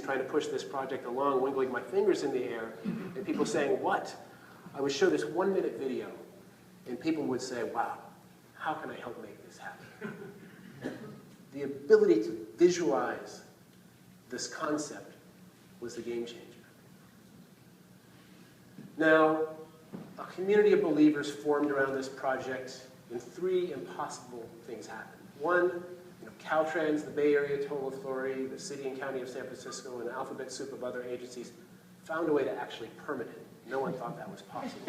trying to push this project along, wiggling my fingers in the air, and people saying, what? I would show this 1-minute video, and people would say, wow, how can I help make this happen? The ability to visualize this concept was the game changer. Now, a community of believers formed around this project, and 3 impossible things happened. One, Caltrans, the Bay Area Toll Authority, the City and County of San Francisco, and an alphabet soup of other agencies found a way to actually permit it. No one thought that was possible.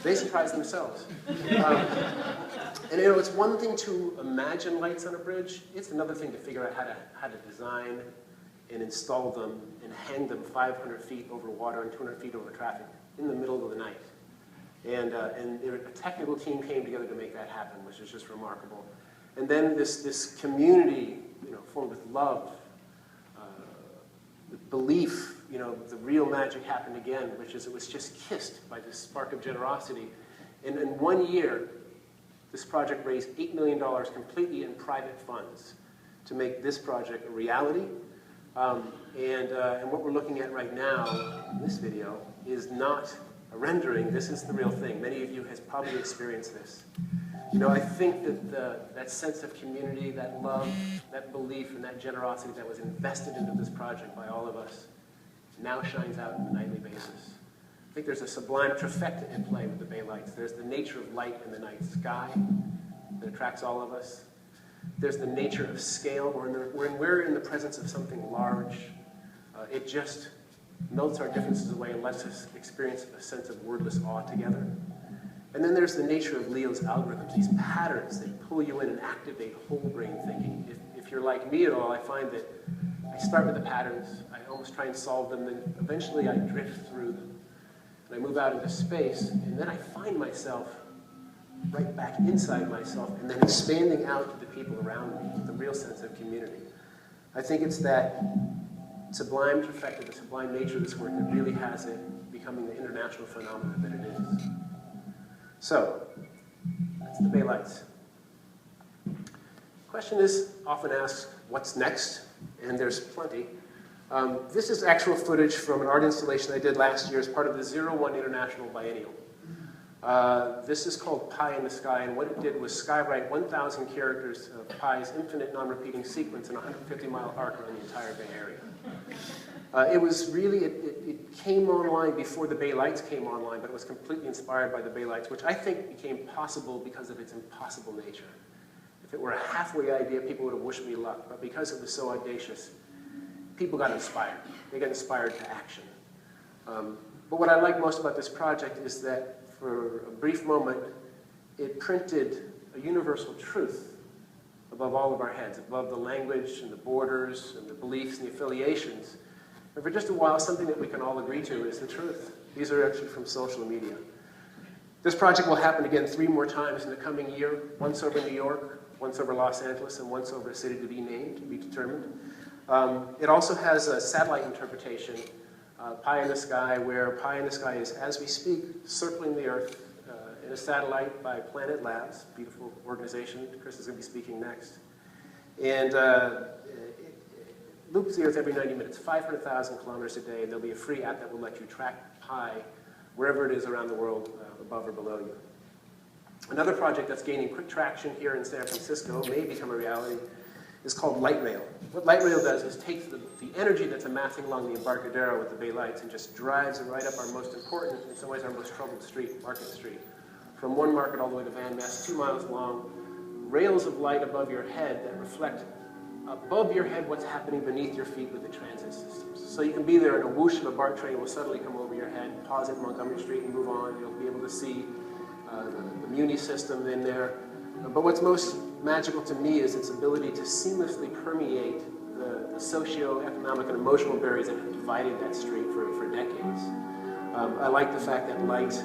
They surprised themselves. And it's one thing to imagine lights on a bridge. It's another thing to figure out how to design and install them and hang them 500 feet over water and 200 feet over traffic in the middle of the night. And a technical team came together to make that happen, which is just remarkable. And then this community, formed with love, with belief, the real magic happened again, which is it was just kissed by this spark of generosity. And in 1 year, this project raised $8 million completely in private funds to make this project a reality. And what we're looking at right now in this video is not a rendering. This is the real thing. Many of you have probably experienced this. I think that that sense of community, that love, that belief, and that generosity that was invested into this project by all of us now shines out on a nightly basis. I think there's a sublime trifecta in play with the Bay Lights. There's the nature of light in the night sky that attracts all of us. There's the nature of scale. When we're in the presence of something large, it just melts our differences away and lets us experience a sense of wordless awe together. And then there's the nature of Leo's algorithms, these patterns that pull you in and activate whole brain thinking. If you're like me at all, I find that I start with the patterns, I almost try and solve them, then eventually I drift through them. And I move out into space, and then I find myself right back inside myself, and then expanding out to the people around me with a real sense of community. I think it's that sublime trifecta, the sublime nature of this work that really has it becoming the international phenomenon that it is. So, that's the Bay Lights. The question is often asked, what's next? And there's plenty. This is actual footage from an art installation I did last year as part of the 01 International Biennial. This is called Pie in the Sky, and what it did was skywrite 1,000 characters of Pie's infinite non-repeating sequence in a 150-mile arc around the entire Bay Area. It was really, it came online before the Bay Lights came online, but it was completely inspired by the Bay Lights, which I think became possible because of its impossible nature. If it were a halfway idea, people would have wished me luck, but because it was so audacious, people got inspired. They got inspired to action. But what I like most about this project is that for a brief moment, it printed a universal truth above all of our heads, above the language and the borders and the beliefs and the affiliations. And for just a while, something that we can all agree to is the truth. These are actually from social media. This project will happen again 3 more times in the coming year, once over New York, once over Los Angeles, and once over a city to be named, to be determined. It also has a satellite interpretation, Pie in the Sky, where Pie in the Sky is, as we speak, circling the Earth in a satellite by Planet Labs, beautiful organization. Chris is going to be speaking next. And it loops the Earth every 90 minutes, 500,000 kilometers a day, and there'll be a free app that will let you track Pi wherever it is around the world, above or below you. Another project that's gaining quick traction here in San Francisco, may become a reality, is called Light Rail. What Light Rail does is takes the energy that's amassing along the Embarcadero with the Bay Lights and just drives it right up our most important, in some ways our most troubled street, Market Street. From one market all the way to Van Ness, 2 miles long, rails of light above your head that reflect above your head what's happening beneath your feet with the transit systems. So you can be there and a whoosh of a BART train will suddenly come over your head, pause at Montgomery Street and move on. You'll be able to see the Muni system in there. But what's most magical to me is its ability to seamlessly permeate the socio-economic and emotional barriers that have divided that street for decades. I like the fact that light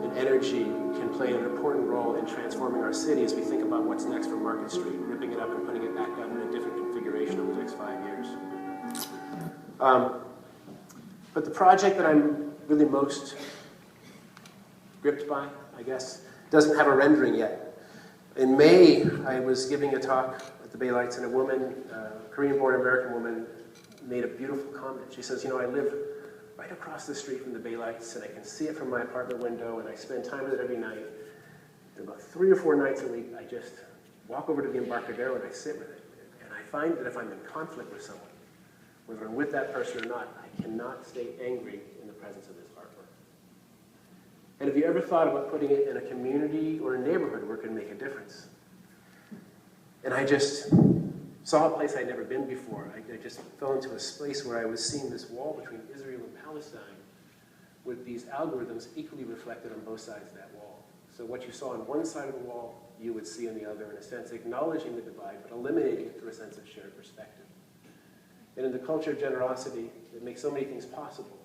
and energy can play an important role in transforming our city as we think about what's next for Market Street, ripping it up and putting it back down in a different configuration over the next 5 years. But the project that I'm really most gripped by, I guess, doesn't have a rendering yet. In May, I was giving a talk at the Bay Lights, and a woman, Korean-born American woman, made a beautiful comment. She says, you know, I live right across the street from the Bay Lights, and I can see it from my apartment window, and I spend time with it every night. And about 3 or 4 nights a week, I just walk over to the Embarcadero and I sit with it. And I find that if I'm in conflict with someone, whether I'm with that person or not, I cannot stay angry in the presence of this artwork. And have you ever thought about putting it in a community or a neighborhood where it can make a difference? And I just saw a place I'd never been before. I just fell into a space where I was seeing this wall between Israel and Palestine with these algorithms equally reflected on both sides of that wall. So what you saw on one side of the wall, you would see on the other, in a sense, acknowledging the divide, but eliminating it through a sense of shared perspective. And in the culture of generosity that makes so many things possible,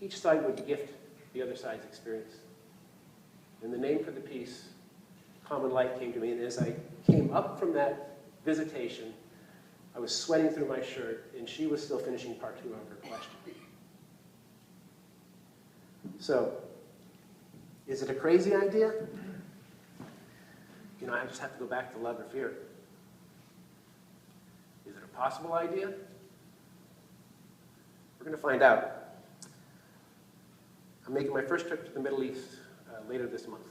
each side would gift the other side's experience. And the name for the piece, Common Light, came to me, and as I came up from that visitation, I was sweating through my shirt, and she was still finishing part 2 of her question. So, is it a crazy idea? You know, I just have to go back to love or fear. Is it a possible idea? We're going to find out. I'm making my first trip to the Middle East later this month.